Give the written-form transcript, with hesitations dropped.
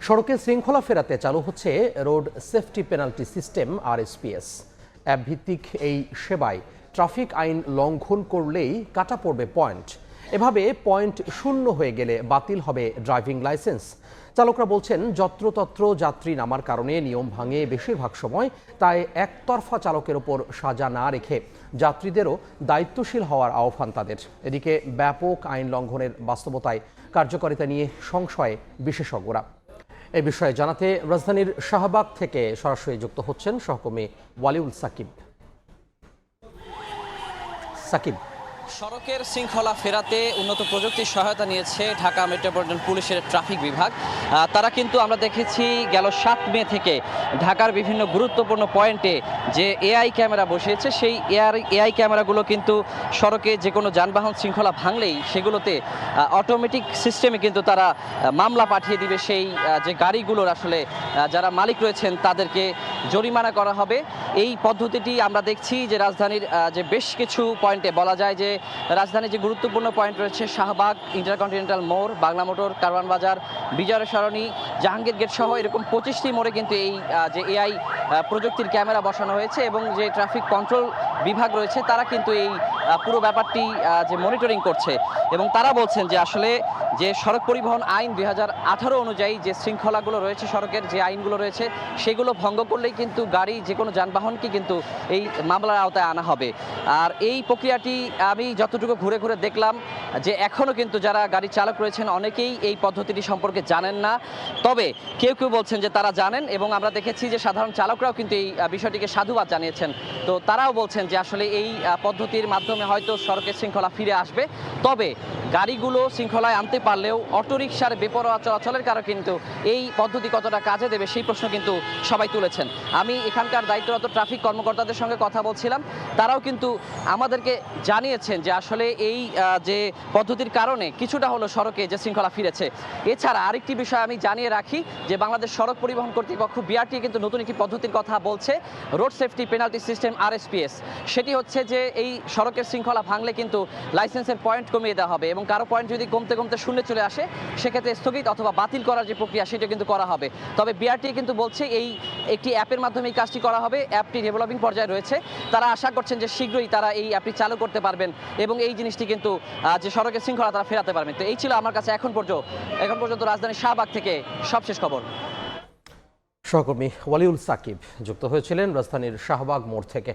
সড়কে শৃঙ্খলা ফেরাতে চালু হচ্ছে road safety penalty system RSPS। App ভিত্তিক এই সেবায় ট্রাফিক আইন লঙ্ঘন করলেই কাটা পড়বে পয়েন্ট। এভাবে পয়েন্ট শূন্য হয়ে গেলে বাতিল হবে ড্রাইভিং লাইসেন্স। চালকরা বলছেন যত্রতত্র যাত্রী নামার কারণে নিয়ম ভাঙে বেশিরভাগ সময়, তাই একতরফা চালকের ওপর সাজা না রেখে যাত্রীদেরও দায়িত্বশীল হওয়ার আহ্বান তাদের। এদিকে ব্যাপক আইন লঙ্ঘনের বাস্তবতায় কার্যকারিতা নিয়ে সংশয়ে বিশেষজ্ঞরা। এ বিষয়ে জানাতে রাজধানীর শাহবাগ থেকে সরাসরি যুক্ত হচ্ছেন সহকর্মী ওয়ালিউল সাকিব। সড়কের শৃঙ্খলা ফেরাতে উন্নত প্রযুক্তির সহায়তা নিয়েছে ঢাকা মেট্রোপলিটন পুলিশের ট্রাফিক বিভাগ। তারা কিন্তু আমরা দেখেছি গেল 7 মে থেকে ঢাকার বিভিন্ন গুরুত্বপূর্ণ পয়েন্টে যে AI ক্যামেরা বসিয়েছে, সেই AI ক্যামেরাগুলো কিন্তু সড়কে যে কোনো যানবাহন শৃঙ্খলা ভাঙলেই সেগুলোতে অটোমেটিক সিস্টেমে কিন্তু তারা মামলা পাঠিয়ে দিবে। সেই যে গাড়িগুলোর আসলে যারা মালিক রয়েছেন তাদেরকে জরিমানা করা হবে। এই পদ্ধতিটি আমরা দেখছি যে রাজধানীর যে বেশ কিছু পয়েন্টে বলা যায় যে রাজধানীর যে গুরুত্বপূর্ণ পয়েন্ট রয়েছে শাহবাগ, ইন্টারকন্টিনেন্টাল মোড়, বাংলা মোটর, কারওয়ান বাজার, বিজয় সরণি, জাহাঙ্গীর গেট সহ এরকম 25টি মোড়ে কিন্তু এই যে AI প্রযুক্তির ক্যামেরা বসানো হয়েছে এবং যে ট্রাফিক কন্ট্রোল বিভাগ রয়েছে তারা কিন্তু এই পুরো ব্যাপারটি যে মনিটরিং করছে এবং তারা বলছেন যে আসলে যে সড়ক পরিবহন আইন 2018 অনুযায়ী যে শৃঙ্খলাগুলো রয়েছে, সড়কের যে আইনগুলো রয়েছে সেগুলো ভঙ্গ করলেই কিন্তু গাড়ি যে কোনো যানবাহনকে কিন্তু এই মামলার আওতায় আনা হবে। আর এই প্রক্রিয়াটি আমি যতটুকু ঘুরে ঘুরে দেখলাম যে এখনও কিন্তু যারা গাড়ি চালক রয়েছেন অনেকেই এই পদ্ধতিটি সম্পর্কে জানেন না, তবে কেউ কেউ বলছেন যে তারা জানেন এবং আমরা দেখেছি যে সাধারণ চালকরাও কিন্তু এই বিষয়টিকে সাধুবাদ জানিয়েছেন। তো তারাও বলছেন যে আসলে এই পদ্ধতির মাধ্যমে হয়তো সড়কের শৃঙ্খলা ফিরে আসবে, তবে গাড়িগুলো শৃঙ্খলায় আনতে পারলেও অটোরিকশার বেপরোয়া চলাচলের কারণে কিন্তু এই পদ্ধতি কতটা কাজে দেবে সেই প্রশ্ন কিন্তু সবাই তুলেছেন। আমি এখানকার দায়িত্বরত ট্রাফিক কর্মকর্তাদের সঙ্গে কথা বলছিলাম, তারাও কিন্তু আমাদেরকে জানিয়েছেন যে আসলে এই যে পদ্ধতির কারণে কিছুটা হলো সড়কে যে শৃঙ্খলা ফিরেছে। এছাড়া আরেকটি বিষয় আমি জানিয়ে রাখি যে বাংলাদেশ সড়ক পরিবহন কর্তৃপক্ষ BRT কিন্তু নতুন একটি পদ্ধতির কথা বলছে, road safety penalty system RSPS। সেটি হচ্ছে যে এই সড়কের শৃঙ্খলা ভাঙলে কিন্তু লাইসেন্সের পয়েন্ট কমিয়ে দেওয়া হবে এবং কারো পয়েন্ট যদি কমতে কমতে শূন্যে চলে আসে সেক্ষেত্রে স্থগিত অথবা বাতিল করার যে প্রক্রিয়া সেটা কিন্তু করা হবে। তবে BRT কিন্তু বলছে এই একটি অ্যাপের মাধ্যমে এই কাজটি করা হবে। অ্যাপটি ডেভেলপিং পর্যায়ে রয়েছে, তারা আশা করছেন যে শীঘ্রই তারা এই অ্যাপটি চালু করতে পারবেন এবং এই জিনিসটি কিন্তু যে সড়কের শৃঙ্খলা তারা ফেরাতে পারবেন। তো এই ছিল আমার কাছে এখন পর্যন্ত রাজধানীর শাহবাগ থেকে সবশেষ খবর। সহকর্মী ওয়ালিউল সাকিব যুক্ত হয়েছিলেন রাজধানীর শাহবাগ মোড় থেকে।